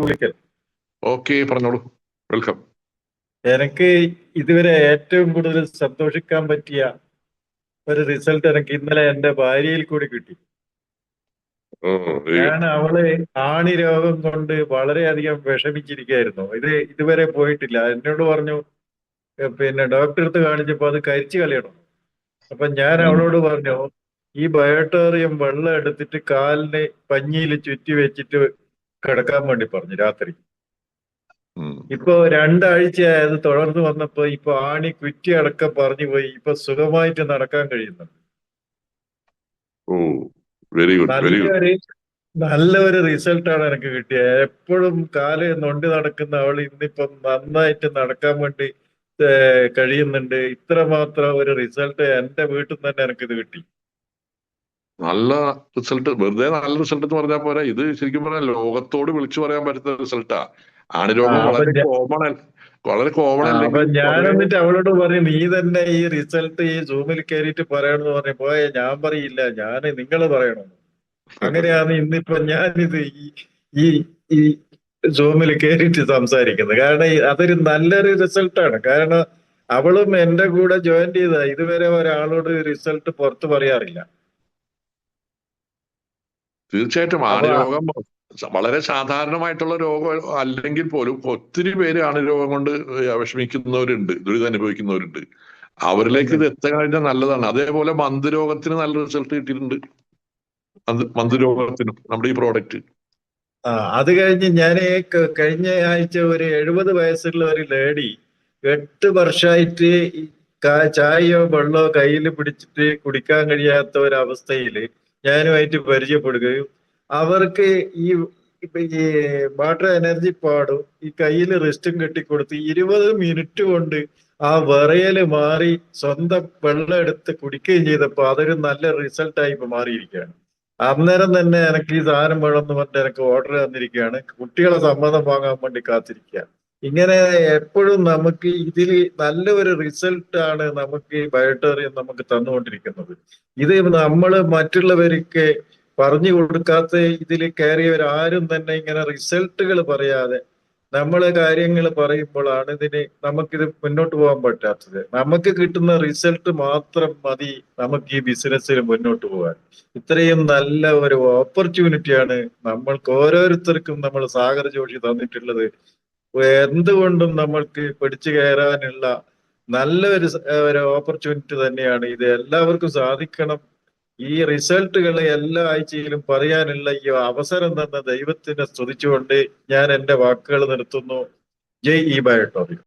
വിളിക്കൽ. Okay, പറഞ്ഞോളൂ. Welcome. എനിക്ക് ഇതുവരെ ഏറ്റവും കൂടുതൽ സന്തോഷിക്കാൻ പറ്റിയ ഒരു റിസൾട്ട് എനിക്ക് ഇന്നലെ എന്റെ ഭാര്യയിൽ കൂടി കിട്ടി. ഞാൻ അവള് ആണി രോഗം കൊണ്ട് വളരെയധികം വിഷമിച്ചിരിക്കുകയായിരുന്നു. ഇതുവരെ പോയിട്ടില്ല. എന്നോട് പറഞ്ഞു പിന്നെ ഡോക്ടറെ അടുത്ത് കാണിച്ചപ്പോ അത് കരിച്ചു കളയണം. അപ്പൊ ഞാൻ അവളോട് പറഞ്ഞു ഈ ബയോട്ടോറിയം വെള്ളം എടുത്തിട്ട് കാലിന് പഞ്ഞിയിൽ ചുറ്റി വെച്ചിട്ട് കിടക്കാൻ വേണ്ടി പറഞ്ഞു രാത്രി. ഇപ്പൊ രണ്ടാഴ്ചയായി അത് തുടർന്ന് വന്നപ്പോ ഇപ്പൊ ആണി കുറ്റി അടക്കം പറഞ്ഞു പോയി. ഇപ്പൊ സുഖമായിട്ട് നടക്കാൻ കഴിയുന്നുണ്ട്. ഓ, വെരി ഗുഡ്, വെരി ഗുഡ്. നല്ലൊരു റിസൾട്ടാണ് എനിക്ക് കിട്ടിയത്. എപ്പോഴും കാല് നൊണ്ടി നടക്കുന്ന അവൾ ഇന്നിപ്പം നന്നായിട്ട് നടക്കാൻ വേണ്ടി കഴിയുന്നുണ്ട്. ഇത്രമാത്രം ഒരു റിസൾട്ട് എന്റെ വീട്ടിൽ നിന്ന് തന്നെ എനിക്കിത് കിട്ടി. നല്ല റിസൾട്ട്. വെറുതെ നല്ല റിസൾട്ട് എന്ന് പറഞ്ഞാൽ പോരാ, ഇത് ശരിക്കും പറഞ്ഞാൽ ലോകത്തോട് വിളിച്ചു പറയാൻ പറ്റുന്ന റിസൾട്ടാ. ആണിരോഗം വളരെ കോമൺ അപ്പൊ അല്ലെങ്കിൽ ഞാൻ എന്നിട്ട് അവളോട് പറയും നീ തന്നെ ഈ റിസൾട്ട് ഈ സൂമിൽ കയറിയിട്ട് പറയണമെന്ന് പറഞ്ഞപ്പോ ഞാൻ പറയില്ല, നിങ്ങൾ പറയണം. അങ്ങനെയാണ് ഇന്നിപ്പോ ഞാനിത് ഈ ഈ സൂമിൽ കയറിയിട്ട് സംസാരിക്കുന്നത്. കാരണം അതൊരു നല്ലൊരു റിസൾട്ടാണ്. കാരണം അവളും എന്റെ കൂടെ ജോയിൻ ചെയ്ത ഇതുവരെ ഒരാളോട് റിസൾട്ട് പുറത്ത് പറയാറില്ല. തീർച്ചയായിട്ടും ആണിരോഗം വളരെ സാധാരണമായിട്ടുള്ള രോഗം അല്ലെങ്കിൽ പോലും ഒത്തിരി പേര് ആണിരോഗം കൊണ്ട് വിഷമിക്കുന്നവരുണ്ട്, ദുരിതം അനുഭവിക്കുന്നവരുണ്ട്. അവരിലേക്ക് ഇത് എത്താൻ നല്ലതാണ്. അതേപോലെ മന്ദരോഗത്തിന് നല്ല റിസൾട്ട് കിട്ടിയിട്ടുണ്ട്. മന്ദരോഗത്തിനും നമ്മുടെ ഈ പ്രോഡക്റ്റ്. അത് കഴിഞ്ഞ് ഞാൻ കഴിഞ്ഞ ആഴ്ച ഒരു 70 വയസ്സുള്ള ഒരു ലേഡി 8 വർഷമായിട്ട് ചായയോ വെള്ളമോ കയ്യിൽ പിടിച്ചിട്ട് കുടിക്കാൻ കഴിയാത്ത ഒരവസ്ഥയിൽ ഞാനുമായിട്ട് പരിചയപ്പെടുകയും അവർക്ക് ഈ വാട്ടർ എനർജി പാടും ഈ കയ്യിൽ റിസ്റ്റും കെട്ടിക്കൊടുത്ത് 20 മിനിറ്റ് കൊണ്ട് ആ വിറയല് മാറി സ്വന്തം വെള്ളം എടുത്ത് കുടിക്കുകയും ചെയ്തപ്പോൾ അതൊരു നല്ല റിസൾട്ടായി ഇപ്പൊ മാറിയിരിക്കുകയാണ്. അന്നേരം തന്നെ എനിക്ക് ഈ സാധനം വേണമെന്ന് പറഞ്ഞിട്ട് എനിക്ക് ഓർഡർ തന്നിരിക്കുകയാണ്. കുട്ടികളെ സമ്മതം വാങ്ങാൻ വേണ്ടി കാത്തിരിക്കുക. ഇങ്ങനെ എപ്പോഴും നമുക്ക് ഇതിൽ നല്ല ഒരു റിസൾട്ട് ആണ് നമുക്ക് ഈ ബയോട്ടോറിയം നമുക്ക് തന്നുകൊണ്ടിരിക്കുന്നത്. ഇത് നമ്മൾ മറ്റുള്ളവർക്ക് പറഞ്ഞു കൊടുക്കാത്ത ഇതിൽ കയറിയവരാരും തന്നെ ഇങ്ങനെ റിസൾട്ടുകൾ പറയാതെ നമ്മളെ കാര്യങ്ങൾ പറയുമ്പോഴാണ് നമുക്കിത് മുന്നോട്ട് പോകാൻ പറ്റാത്തത്. നമുക്ക് കിട്ടുന്ന റിസൾട്ട് മാത്രം മതി നമുക്ക് ഈ ബിസിനസ്സിൽ മുന്നോട്ട് പോകാൻ. ഇത്രയും നല്ല ഒരു ഓപ്പർച്യൂണിറ്റിയാണ് നമ്മൾക്ക് ഓരോരുത്തർക്കും നമ്മൾ സാഗർ ജോഷി തന്നിട്ടുള്ളത്. എന്തുകൊണ്ടും നമ്മൾക്ക് പിടിച്ചു കയറാനുള്ള ഒരു ഓപ്പർച്യൂണിറ്റി തന്നെയാണ് ഇത്. എല്ലാവർക്കും സാധിക്കണം. ഈ റിസൾട്ടുകൾ എല്ലാ ആഴ്ചയിലും പറയാനുള്ള ഈ അവസരം തന്ന ദൈവത്തിനെ സ്തുതിച്ചുകൊണ്ട് ഞാൻ എന്റെ വാക്കുകൾ നിർത്തുന്നു. ജയ് ഈ ബയോട്ടോറിയം.